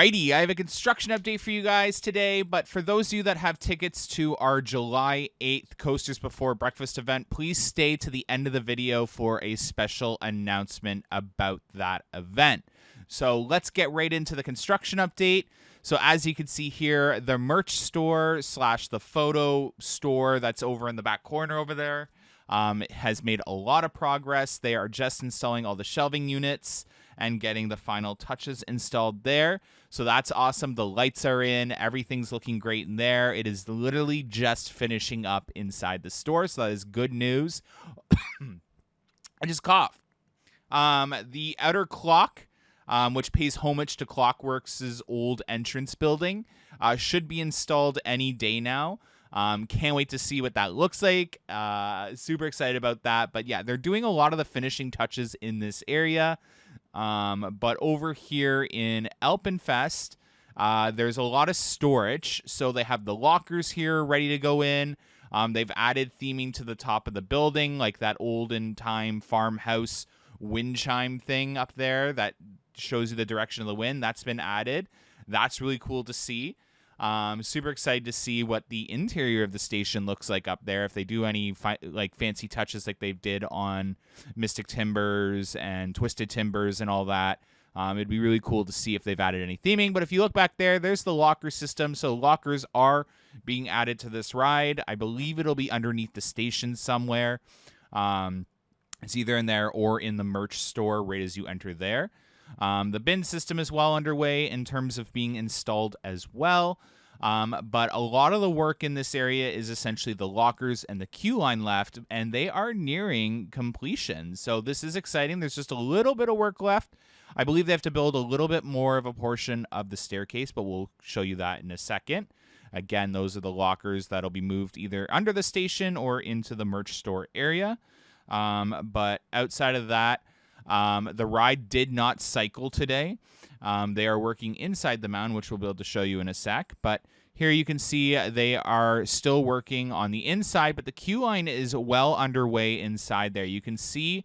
Alrighty, I have a construction update for you guys today, but for those of you that have tickets to our July 8th Coasters Before Breakfast event, please stay to the end of the video for a special announcement about that event. So let's get right into the construction update. So as you can see here, the merch store / the photo store that's over in the back corner over there has made a lot of progress. They are just installing all the shelving units and getting the final touches installed there. So that's awesome. The lights are in. Everything's looking great in there. It is literally just finishing up inside the store. So that is good news. I just coughed. The outer clock, which pays homage to Clockworks' old entrance building, should be installed any day now. Can't wait to see what that looks like. Super excited about that. But yeah, they're doing a lot of the finishing touches in this area. But over here in AlpenFest, there's a lot of storage. So they have the lockers here ready to go in. They've added theming to the top of the building, like that olden time farmhouse wind chime thing up there that shows you the direction of the wind. That's been added. That's really cool to see. Super excited to see what the interior of the station looks like up there. If they do any fancy touches like they did on Mystic Timbers and Twisted Timbers and all that, it'd be really cool to see if they've added any theming. But if you look back there, there's the locker system. So lockers are being added to this ride. I believe it'll be underneath the station somewhere. It's either in there or in the merch store right as you enter there. The bin system is well underway in terms of being installed as well. But a lot of the work in this area is essentially the lockers and the queue line left, and they are nearing completion. So this is exciting. There's just a little bit of work left. I believe they have to build a little bit more of a portion of the staircase, but we'll show you that in a second. Again, those are the lockers that'll be moved either under the station or into the merch store area. But outside of that, the ride did not cycle today. They are working inside the mountain, which we'll be able to show you in a sec. But here you can see they are still working on the inside, but the queue line is well underway inside there. You can see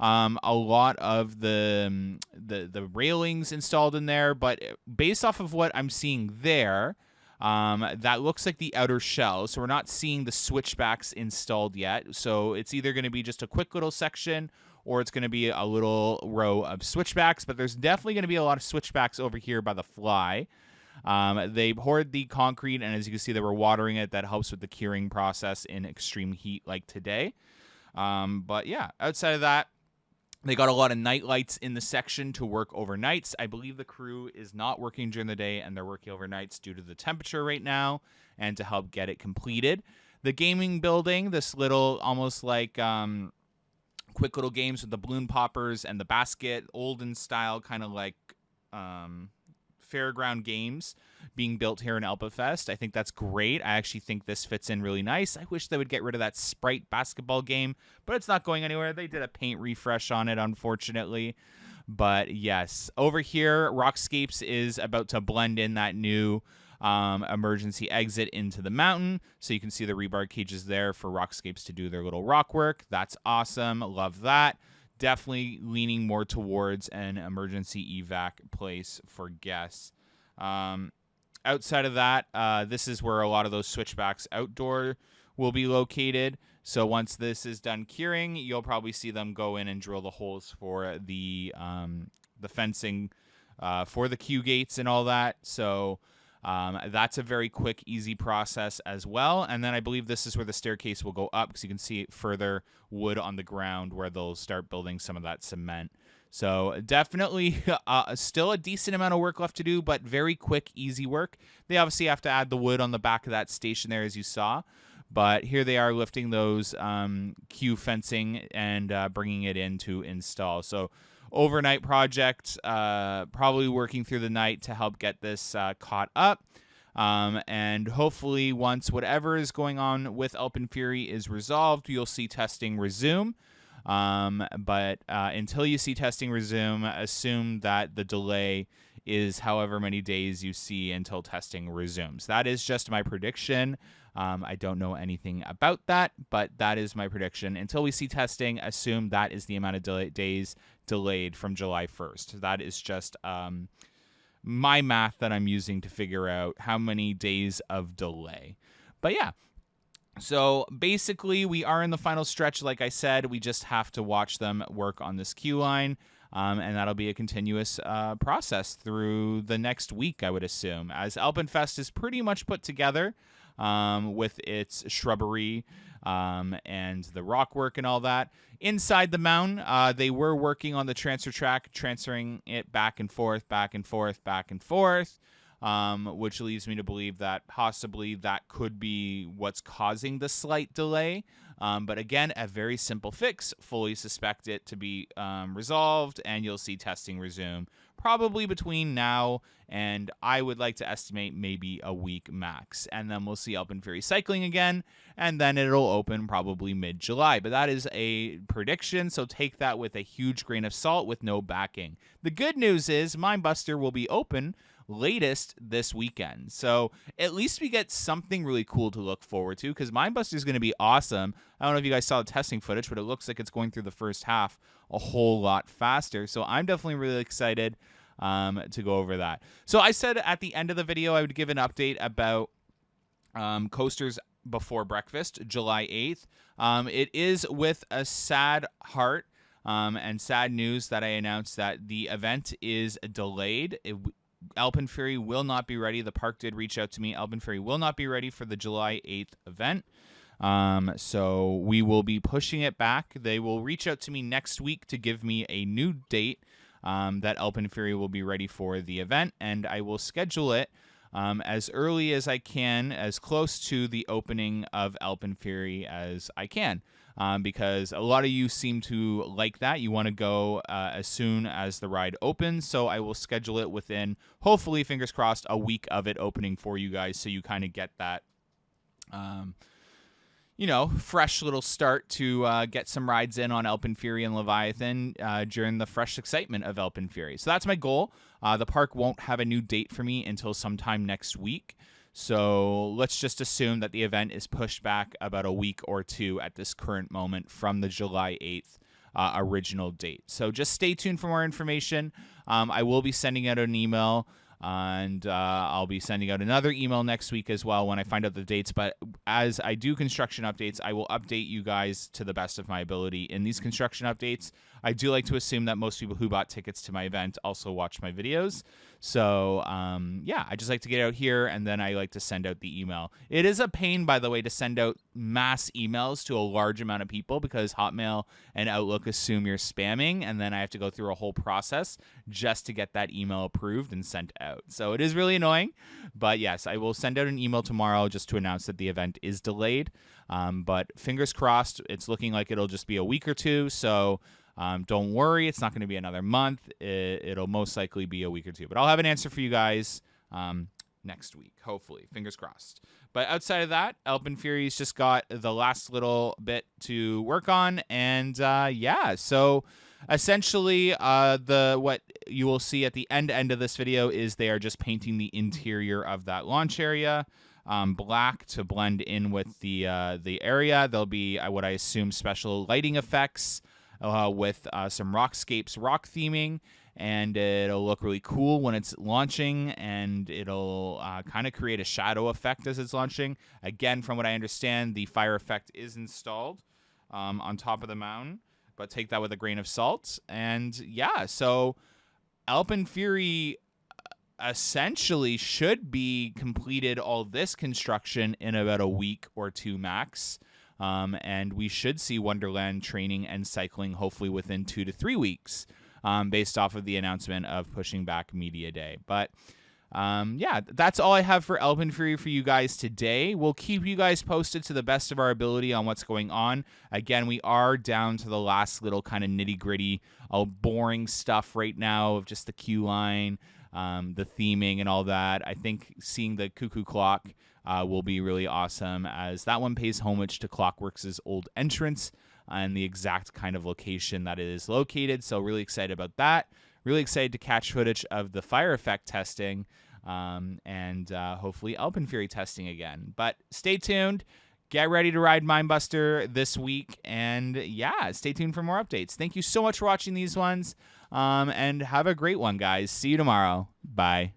a lot of the railings installed in there, but based off of what I'm seeing there, that looks like the outer shell. So we're not seeing the switchbacks installed yet. So it's either going to be just a quick little section or it's going to be a little row of switchbacks, but there's definitely going to be a lot of switchbacks over here by the fly. They poured the concrete, and as you can see, they were watering it. That helps with the curing process in extreme heat like today. But yeah, outside of that, they got a lot of night lights in the section to work overnights. I believe the crew is not working during the day, and they're working overnights due to the temperature right now and to help get it completed. The gaming building, this little almost like quick little games with the balloon poppers and the basket, olden style, kind of like fairground games being built here in AlpenFest. I think that's great. I actually think this fits in really nice. I wish they would get rid of that Sprite basketball game, but it's not going anywhere. They did a paint refresh on it, unfortunately. But yes, over here, Rockscapes is about to blend in that new emergency exit into the mountain. So you can see the rebar cages there for Rockscapes to do their little rock work. That's awesome. Love that. Definitely leaning more towards an emergency evac place for guests. Outside of that, this is where a lot of those switchbacks outdoor will be located. So once this is done curing, you'll probably see them go in and drill the holes for the fencing for the queue gates and all that. So that's a very quick, easy process as well. And then I believe this is where the staircase will go up because you can see further wood on the ground where they'll start building some of that cement. So definitely still a decent amount of work left to do, but very quick, easy work. They obviously have to add the wood on the back of that station there, as you saw. But here they are lifting those queue fencing and bringing it in to install. So overnight project, probably working through the night to help get this caught up. And hopefully once whatever is going on with AlpenFury is resolved, you'll see testing resume. But until you see testing resume, assume that the delay is however many days you see until testing resumes. That is just my prediction. I don't know anything about that, but that is my prediction. Until we see testing, assume that is the amount of days delayed from July 1st. That is just my math that I'm using to figure out how many days of delay. But yeah. So basically, we are in the final stretch. Like I said, we just have to watch them work on this Qine, and that'll be a continuous process through the next week, I would assume, as AlpenFest is pretty much put together with its shrubbery and the rock work and all that. Inside the mountain, they were working on the transfer track, transferring it back and forth, back and forth, back and forth. Which leads me to believe that possibly that could be what's causing the slight delay. But again, a very simple fix. Fully suspect it to be resolved, and you'll see testing resume probably between now and I would like to estimate maybe a week max. And then we'll see AlpenFury cycling again, and then it'll open probably mid-July. But that is a prediction, so take that with a huge grain of salt with no backing. The good news is Mindbuster will be open latest this weekend. So at least we get something really cool to look forward to, because Mindbuster is going to be awesome. I don't know if you guys saw the testing footage, but it looks like it's going through the first half a whole lot faster. So I'm definitely really excited to go over that. So I said at the end of the video I would give an update about coasters before breakfast, July 8th. It is with a sad heart and sad news that I announced that the event is delayed. AlpenFury will not be ready. The park did reach out to me. AlpenFury will not be ready for the July 8th event. So we will be pushing it back. They will reach out to me next week to give me a new date that AlpenFury will be ready for the event, and I will schedule it as early as I can, as close to the opening of AlpenFury as I can. Because a lot of you seem to like that. You want to go as soon as the ride opens, so I will schedule it within, hopefully, fingers crossed, a week of it opening for you guys, so you kind of get that, fresh little start to get some rides in on AlpenFury and Leviathan during the fresh excitement of AlpenFury. So that's my goal. The park won't have a new date for me until sometime next week. So let's just assume that the event is pushed back about a week or two at this current moment from the July 8th original date. So just stay tuned for more information. I will be sending out an email, and I'll be sending out another email next week as well when I find out the dates. But as I do construction updates, I will update you guys to the best of my ability in these construction updates. I do like to assume that most people who bought tickets to my event also watch my videos. So, yeah, I just like to get out here, and then I like to send out the email. It is a pain, by the way, to send out mass emails to a large amount of people, because Hotmail and Outlook assume you're spamming, and then I have to go through a whole process just to get that email approved and sent out. So it is really annoying, but yes, I will send out an email tomorrow just to announce that the event is delayed. But fingers crossed, it's looking like it'll just be a week or two, so don't worry, it's not going to be another month. It'll most likely be a week or two. But I'll have an answer for you guys next week, hopefully. Fingers crossed. But outside of that, AlpenFury's just got the last little bit to work on. And yeah, so essentially what you will see at the end of this video is they are just painting the interior of that launch area black to blend in with the area. There'll be what I assume special lighting effects with some rockscapes rock theming, and it'll look really cool when it's launching, and it'll kind of create a shadow effect as it's launching. Again, from what I understand, the fire effect is installed on top of the mountain, but take that with a grain of salt. And yeah, so AlpenFury essentially should be completed all this construction in about a week or two max. And we should see Wonderland training and cycling hopefully within 2 to 3 weeks, based off of the announcement of pushing back Media Day. But yeah, that's all I have for AlpenFury for you guys today. We'll keep you guys posted to the best of our ability on what's going on. Again, we are down to the last little kind of nitty-gritty, boring stuff right now of just the queue line, the theming and all that. I think seeing the cuckoo clock will be really awesome, as that one pays homage to Clockworks' old entrance and the exact kind of location that it is located. So really excited about that. Really excited to catch footage of the fire effect testing and hopefully AlpenFury testing again. But stay tuned. Get ready to ride Mindbuster this week. And yeah, stay tuned for more updates. Thank you so much for watching these ones. And have a great one, guys. See you tomorrow. Bye.